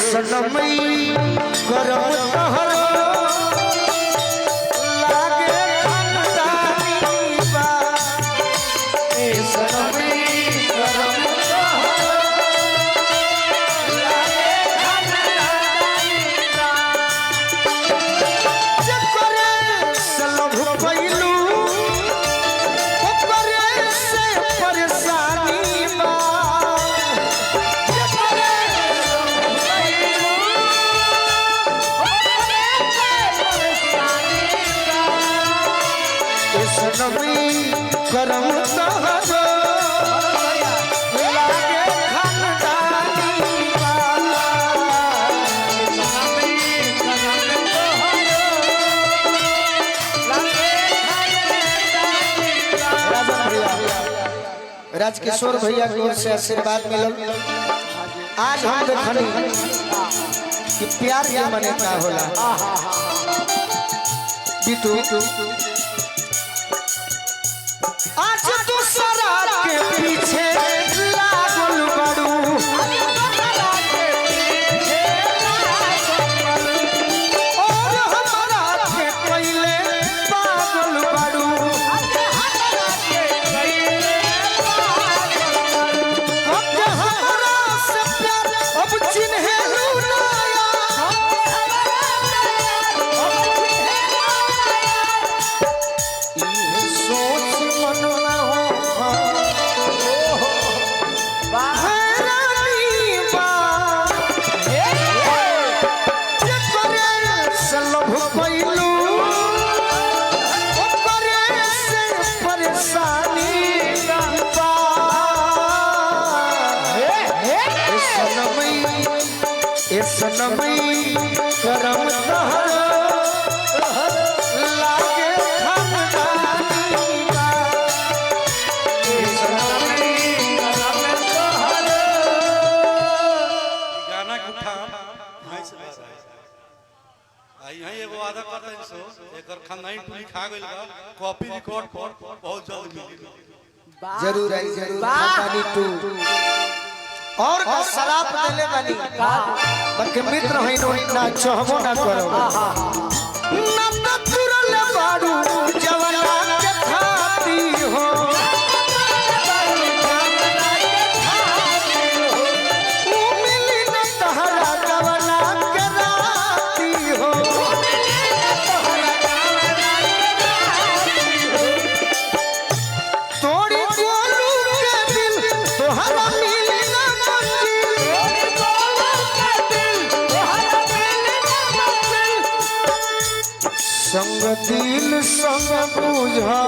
सनमई करम तहरो लागे खानदानी बा ए सनमई करम तहरो लागे खानदानी बा जकरे सलभ पैलू ओकरे से परेशानी बा सनमई करम तहरो लागे खानदानी बा सनमई करम तहरो लागे खानदानी बा। राजकिशोर भैया की ओर से आशीर्वाद मिलल। आज हम देखनी कि प्यार के मने का होला। बिटू आज दूसरा के पीछे लागल बड़ू और हमारा के पहले पागल बड़ू अब हमारा से प्यार अब चिन्हे सनमई करम तहरो लागे खानदानी बा सनमई करम तहरो। गाना के उठा हां से बात आई हां एगो वादा करते हैं सो एकर खानदानी टूली खा गइल बा कॉपी रिकॉर्ड पर बहुत जल्द मिली जरूर आई जरूर खानदानी टू और शराब देले बनी बल्कि मित्र होई ना चाहबो ना करो ना तो तुरल बाड़ू जवाना के खाती हो ऊ मिली न तहरा जवाना के राती हो तोड़ी बोलू के दिल तोहरा संग दिल संग बुझा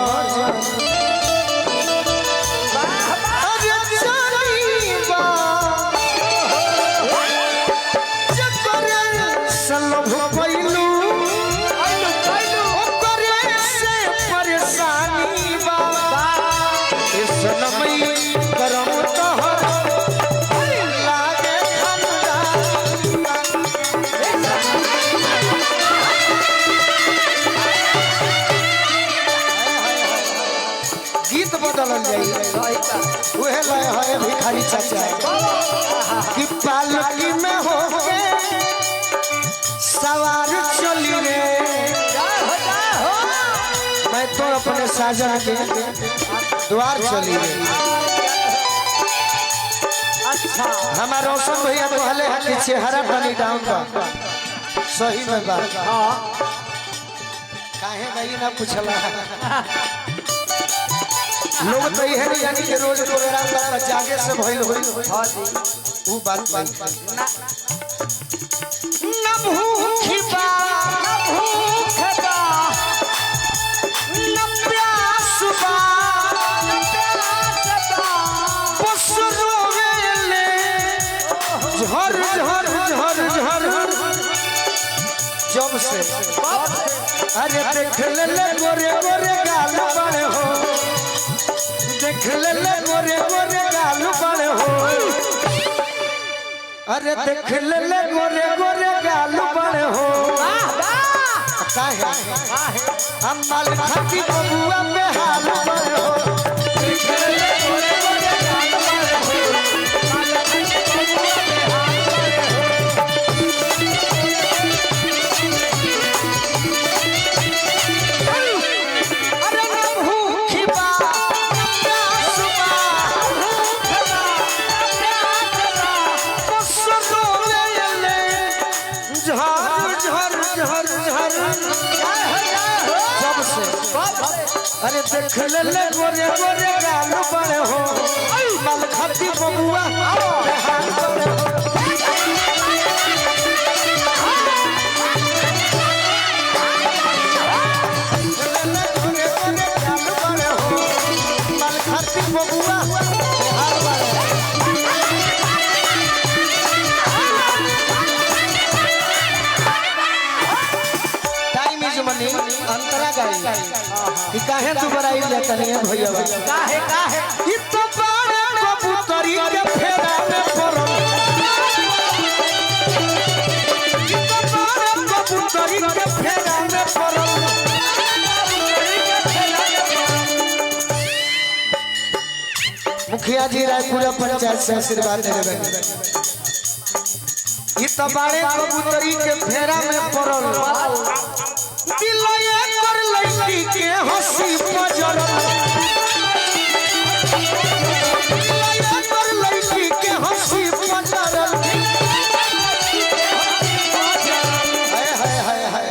सलभ पैलू ओकरे से परेशानी बा सनमई करम तहरो लागे खानदानी बा। गीत बदलल जाई उहे लय है भिखारी चाचा कि पालकी में होके सवार चली रे मैं तो अपने साजन के द्वार चली रे। अच्छा हमारा रोशन भैया कहले हैं कि चेहरा बनी डाउन का सही में बात काहे भाई ना पूछला लोग तो यह नहीं जानी कि रोज प्रोग्राम का जागे से भइल होई हां जी वो बात ना भूखी बा ना प्यास बा बस रोवेले झर झर झर झर जब से अरे देख ले गोरे गोरे गाल बड़े हो देख ले गोरे गोरे गाल बड़े हो अरे देख ले गोरे गोरे गाल बड़े हो काहे हम माल खाती बबुआ पे हाल बड़े हो देख ले गोरे गोरे गाल बड़े हो माल खाती बबुआ पे हाल बड़े हो अरे देख ले गोरे गोरे गाल बड़े हो माल खाती बबुआ बेहाल बड़े हो गोरे गोरे गाल बड़े हो माल खाती बबुआ बेहाल बड़े हो टाइम इज मनी अंतरा गाड़ी कि काहे तू बड़ाई जाता नहीं है भैया काहे काहे इ तो बारे कबूतरी के फेरा में पड़ल इ तो बारे कबूतरी के फेरा में पड़ल मुखिया जी रायपुरा पंचायत से आशीर्वाद दे रहे इ तो बारे कबूतरी के फेरा में पड़ल दिलये कर लईकी के हंसी मजर दिलये कर लईकी के हंसी मजर हाय हाय हाय हाय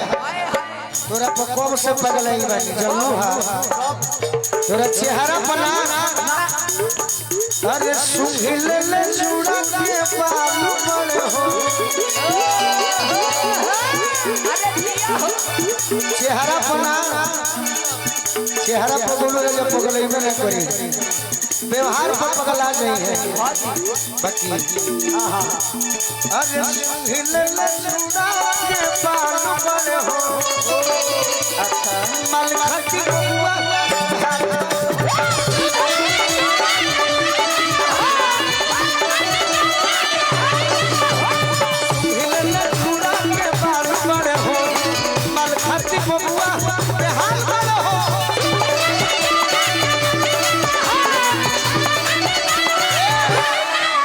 तोरा पर कब से पगलई बानी जल्लू हा तोरा चेहरा बना अरे सुंघिल ले चूड़ा के बाल बड़े हो चेहरा पना चेहरा पर बोलो जब पगलई में न करी व्यवहार पर पगला नहीं है बाकी अरे सुंघिल ले चूड़ा के बाल बड़े हो माल खाती बबुआ बबुआ बेहाल बड़े हो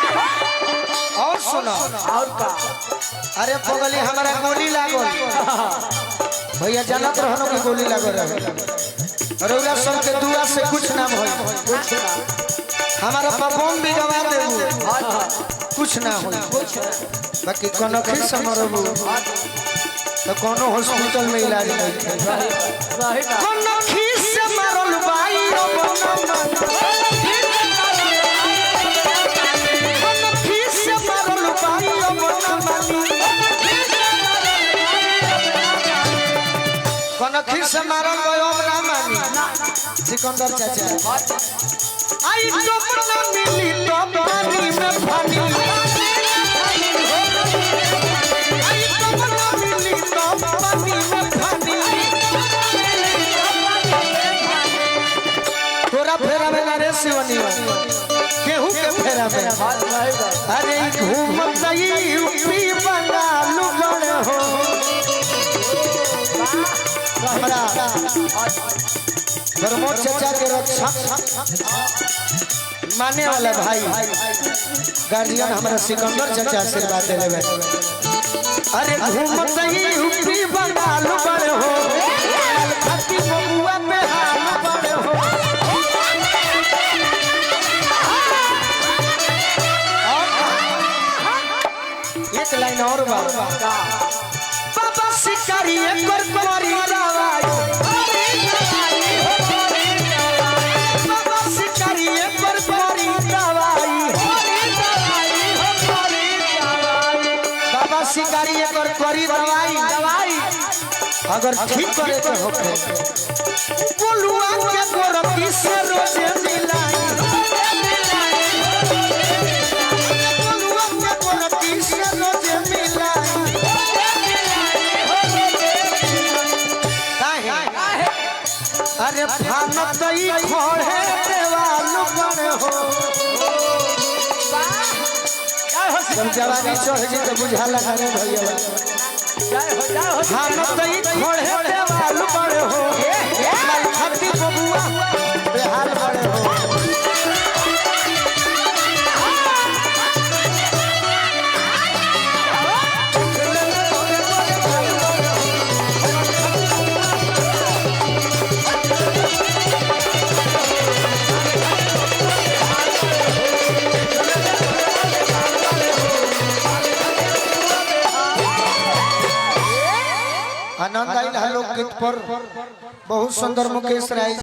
और सुनो और का अरे पगली हमारा गोली लागल भैया जानत रहनो कि गोली लागल रहे रौरा सब के दुआ से कुछ ना होई कुछ ना हमारा परफॉर्म भी गवा देबू कुछ ना होई बाकी कनखी समरबू तो कोनो हॉस्पिटल में इलाज नहीं है कोनो खीस से मारल भाई कोनो खीस से मारल भाई कोनो खीस से मारल भाई ना मानी सिकंदर चाचा आई तो ना मिली तो पानी में पानी तोरा फेरा में ना रे शिवनी केहू के फेरा में अरे घूमत यूपी बंगाल गड़े हो हमरा प्रमोद चाचा के रक्षा माने वाला भाई गार्जियन हमारा सिकंदर चाचा आशीर्वाद दे लेवे अरे घूमत यूपी बंगाल बड़े हो खाती बबुआ पे हाल बड़े हो एक लाइन और बाबा शिकारी कर करी दवाई बाबा शिकारी कर करी दवाई बाबा शिकारी कर करी दवाई अगर ठीक करे तो होखे बोलुआ के गोरखी से रोजे मिलाई बोलुआ के गोरखी से रोजे मिलाई काहे अरे फानत ई खोड़े देवाल बड़े हो जब जवानी चढ़ जी तो बुझा लगा रे भैया फानत ई खोड़े देवाल बड़े हो माल खाती बबुआ बेहाल बड़े हो आनंद आइल है लोकगीत पर बहुत सुंदर मुकेश राय